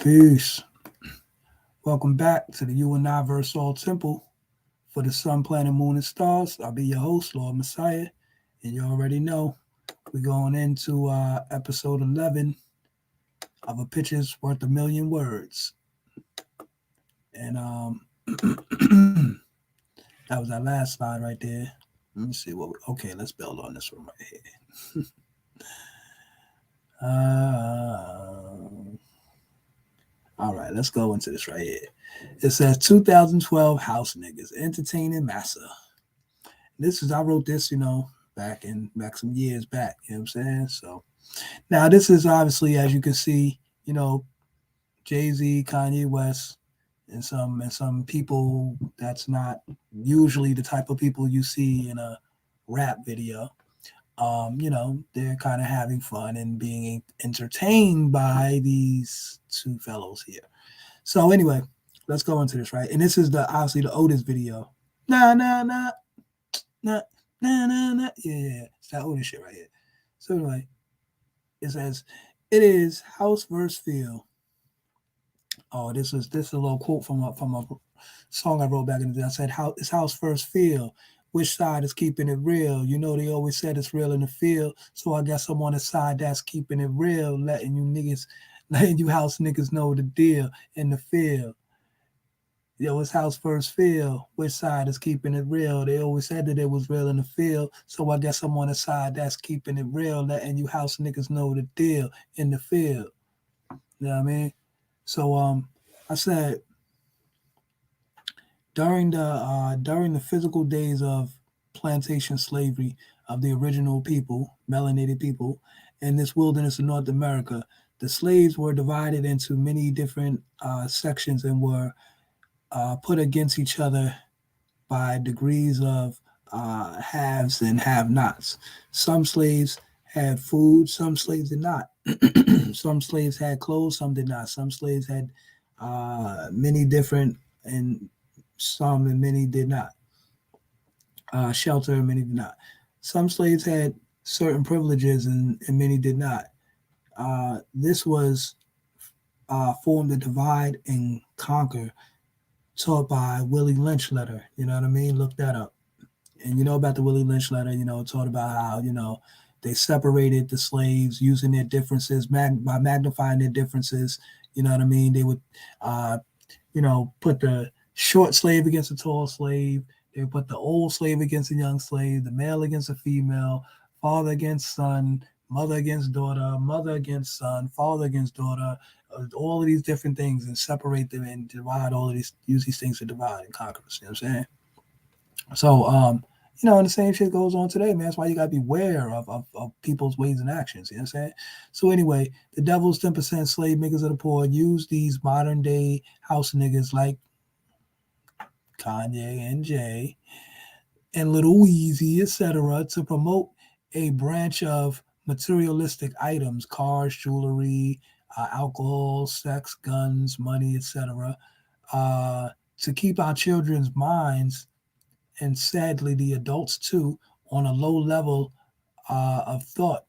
Peace. Welcome back to the You and I verse All Temple for the Sun, Planet, Moon, and Stars. I'll be your host, Lord Messiah, and you already know we're going into episode 11 of A Picture's Worth a Million Words. And that was our last slide right there. Let me see okay, let's build on this one right here. All right, let's go into this right here. It says 2012 House Niggas Entertaining Massa. I wrote this, back some years back, you know what I'm saying? So now this is obviously, as you can see, Jay-Z, Kanye West, and some people that's not usually the type of people you see in a rap video. They're kind of having fun and being entertained by these two fellows here. So anyway, let's go into this, right? And this is obviously the Otis video. Nah. Yeah. It's that Otis shit right here. So anyway, it says, it is house versus field. Oh, this is a little quote from a song I wrote back in the day. I said, it's house versus field. Which side is keeping it real? You know, they always said it's real in the field. So I guess I'm on the side that's keeping it real, letting you house niggas know the deal in the field. Yo, it's house versus field. Which side is keeping it real? They always said that it was real in the field. So I guess I'm on the side that's keeping it real, letting you house niggas know the deal in the field. You know what I mean? So I said, during the physical days of plantation slavery of the original people, melanated people, in this wilderness of North America, the slaves were divided into many different sections and were put against each other by degrees of haves and have-nots. Some slaves had food, some slaves did not. Some slaves had clothes, some did not. Some slaves had many different and many did not. Shelter and many did not. Some slaves had certain privileges and many did not. This was formed a divide and conquer taught by Willie Lynch letter. You know what I mean? Look that up. And you know about the Willie Lynch letter, taught about how, they separated the slaves using their differences, by magnifying their differences. You know what I mean? They would, put the short slave against a tall slave. They would put the old slave against a young slave, the male against a female, father against son, mother against daughter, mother against son, father against daughter, all of these different things, and separate them and divide all of these, use these things to divide and conquer. You know what I'm saying? So, and the same shit goes on today, man. That's why you got to be aware of people's ways and actions. You know what I'm saying? So anyway, the devil's 10% slave niggas of the poor use these modern day house niggas like Kanye and Jay and Little Weezy, etc., to promote a branch of materialistic items, cars, jewelry, alcohol, sex, guns, money, etc., to keep our children's minds, and sadly the adults too, on a low level of thought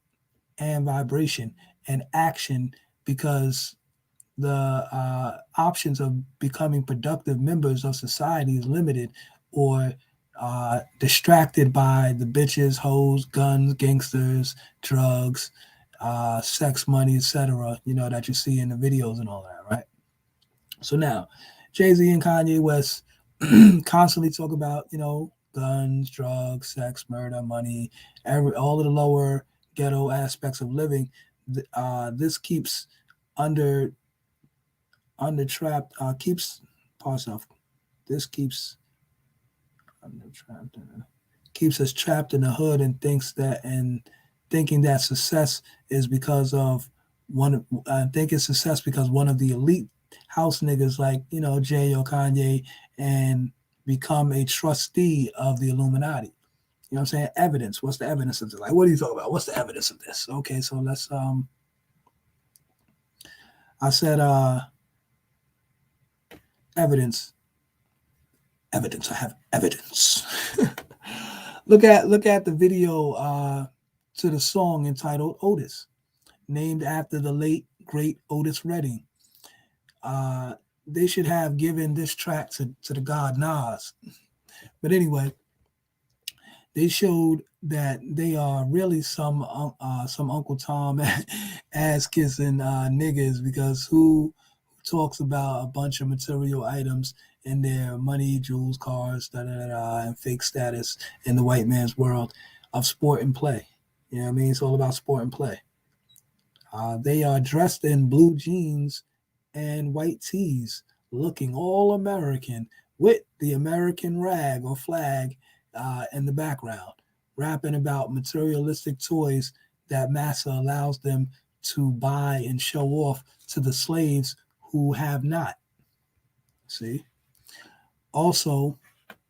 and vibration and action, because the options of becoming productive members of society is limited or distracted by the bitches, hoes, guns, gangsters, drugs, sex, money, etc., that you see in the videos and all that, right? So now, Jay-Z and Kanye West constantly talk about, guns, drugs, sex, murder, money, all of the lower ghetto aspects of living. This keeps under trapped, keeps parts of this keeps under trapped, keeps us trapped in the hood and thinking that success is because of success because one of the elite house niggas like Jay or Kanye and become a trustee of the Illuminati. You know what I'm saying? Evidence. What's the evidence of this? Like, what are you talking about? What's the evidence of this? Okay, so let's I said evidence. Evidence. I have evidence. Look at the video to the song entitled Otis, named after the late great Otis Redding. Uh, they should have given this track to the god Nas. But anyway, they showed that they are really some Uncle Tom ass kissing niggas, because who talks about a bunch of material items in their money, jewels, cars, da da da, da and fake status in the white man's world of sport and play. You know what I mean? It's all about sport and play. They are dressed in blue jeans and white tees, looking all American with the American rag or flag in the background, rapping about materialistic toys that massa allows them to buy and show off to the slaves who have not. See? Also,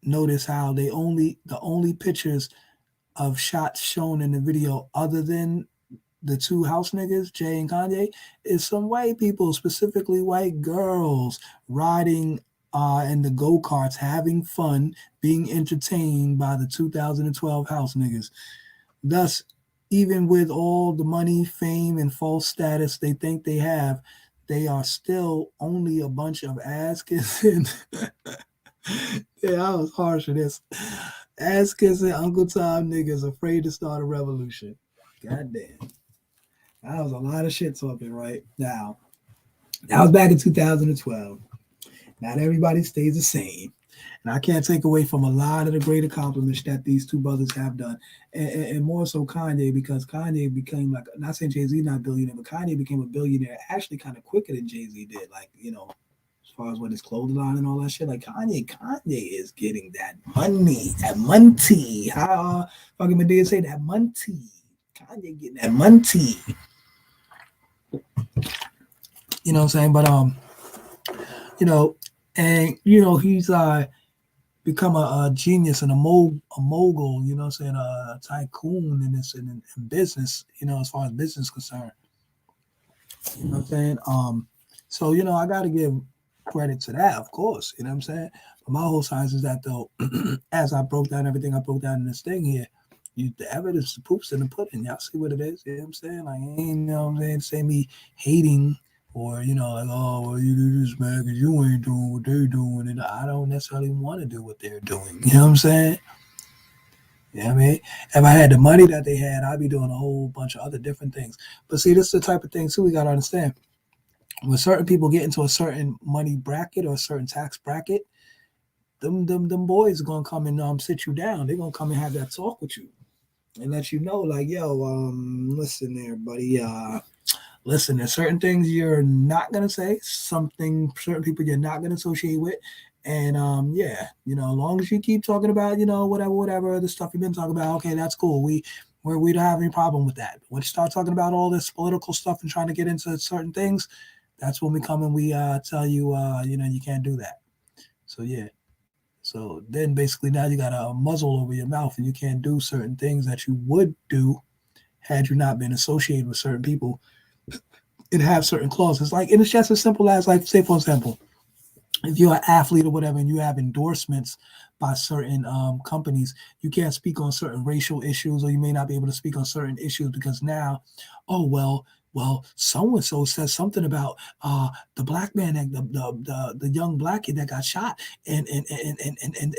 notice how the only pictures of shots shown in the video other than the two house niggas, Jay and Kanye, is some white people, specifically white girls, riding in the go karts, having fun, being entertained by the 2012 house niggas. Thus, even with all the money, fame, and false status they think they have, they are still only a bunch of ass kissing. Yeah, I was harsh for this. Ass kissing Uncle Tom niggas afraid to start a revolution. God damn. That was a lot of shit talking right now. That was back in 2012. Not everybody stays the same. And I can't take away from a lot of the great accomplishments that these two brothers have done. And more so Kanye, because Kanye became like, not saying Jay-Z not a billionaire, but Kanye became a billionaire actually kind of quicker than Jay-Z did. Like, you know, as far as what his clothing line and all that shit. Like Kanye is getting that money, that money. How fucking Medea say that money. Kanye getting that money. You know what I'm saying? But you know, and you know, he's become a genius and a mogul, you know what I'm saying, a tycoon in this in business, you know, as far as business is concerned. You know what I'm saying? So, you know, I gotta give credit to that, of course, you know what I'm saying? But my whole science is that though, as I broke down everything I broke down in this thing here, the evidence, the proof's in the pudding. Y'all see what it is, you know what I'm saying? Like, ain't, you know what I'm saying, say me hating or, you know, like, oh, well, you do this, man, because you ain't doing what they're doing. And I don't necessarily want to do what they're doing. You know what I'm saying? You know what I mean? If I had the money that they had, I'd be doing a whole bunch of other different things. But see, this is the type of thing, too, we got to understand. When certain people get into a certain money bracket or a certain tax bracket, them boys are going to come and sit you down. They're going to come and have that talk with you and let you know, like, yo, listen there, buddy. Listen, there's certain things you're not gonna say, certain people you're not gonna associate with, and yeah, you know, as long as you keep talking about, you know, whatever the stuff you've been talking about, okay, that's cool. We don't have any problem with that. When you start talking about all this political stuff and trying to get into certain things, that's when we come and we tell you, you know, you can't do that. So yeah. So then basically now you got a muzzle over your mouth and you can't do certain things that you would do had you not been associated with certain people and have certain clauses. Like, and it's just as simple as, like, say for example, if you're an athlete or whatever and you have endorsements by certain companies, you can't speak on certain racial issues, or you may not be able to speak on certain issues because now, oh well, so and so says something about the black man, the young black kid that got shot, and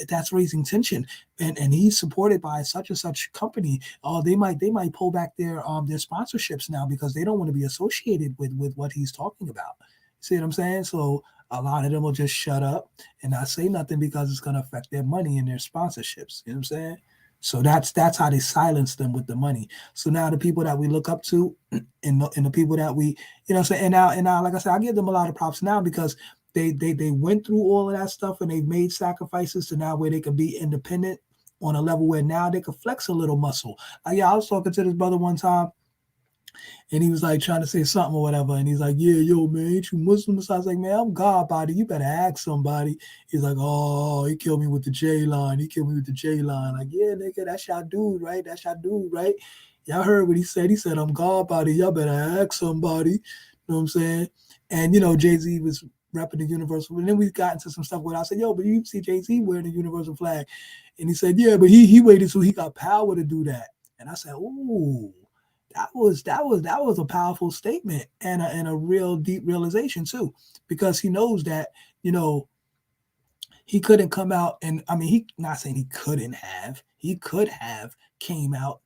that's raising tension, and he's supported by such and such company. They might pull back their sponsorships now because they don't want to be associated with what he's talking about. See what I'm saying? So a lot of them will just shut up and not say nothing because it's going to affect their money and their sponsorships. You know what I'm saying? So that's how they silence them with the money. So now the people that we look up to and the people that we, you know what I'm saying, and now like I said, I give them a lot of props now because they went through all of that stuff and they've made sacrifices to now where they can be independent on a level where now they can flex a little muscle. Like, yeah, I was talking to this brother one time and he was like trying to say something or whatever. And he's like, yeah, yo, man, ain't you Muslim? So I was like, man, I'm God body. You better ask somebody. He's like, oh, he killed me with the J line. He killed me with the J line. Like, yeah, nigga, that's your dude, right? That's your dude, right? Y'all heard what he said. He said, I'm God body. Y'all better ask somebody. You know what I'm saying? And, you know, Jay-Z was repping the universal. And then we got into some stuff where I said, yo, but you see Jay-Z wearing the universal flag. And he said, yeah, but he waited till he got power to do that. And I said, ooh. that was a powerful statement and a real deep realization too, because he knows that you know he couldn't come out and I mean he not saying he could have came out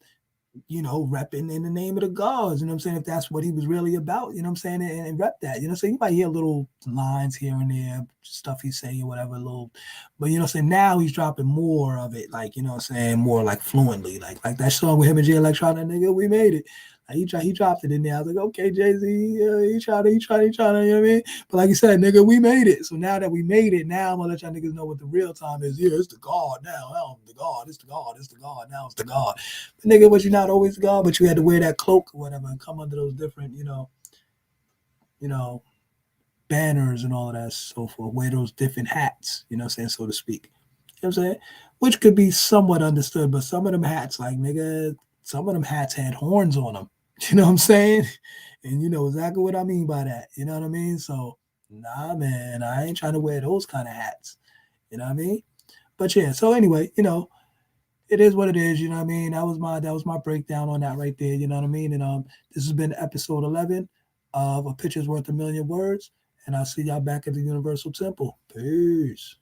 repping in the name of the gods, you know what I'm saying? If that's what he was really about, you know what I'm saying? And rep that, so you might hear little lines here and there, stuff he say or whatever, little, but you know what I'm saying? Now he's dropping more of it, like, you know what I'm saying? More like fluently, like that song with him and Jay Electronica, nigga, we made it. Like he dropped it in there. I was like, okay, Jay Z, he tried, you know what I mean? But like you said, nigga, we made it. So now that we made it, now I'm gonna let y'all niggas know what the real time is. Yeah, it's the God now. Now the God, it's the God, it's the God. Now it's the God. But nigga, was you not always the God? But you had to wear that cloak or whatever and come under those different, you know, banners and all of that, so forth. Wear those different hats, you know what I'm saying, so to speak. You know what I'm saying? Which could be somewhat understood, but some of them hats, like nigga, some of them hats had horns on them. You know what I'm saying? And you know exactly what I mean by that. You know what I mean? So, nah, man, I ain't trying to wear those kind of hats. You know what I mean? But yeah, so anyway, it is what it is. You know what I mean? That was my breakdown on that right there. You know what I mean? And this has been episode 11 of A Picture's Worth a Million Words, and I'll see y'all back at the Universal Temple. Peace.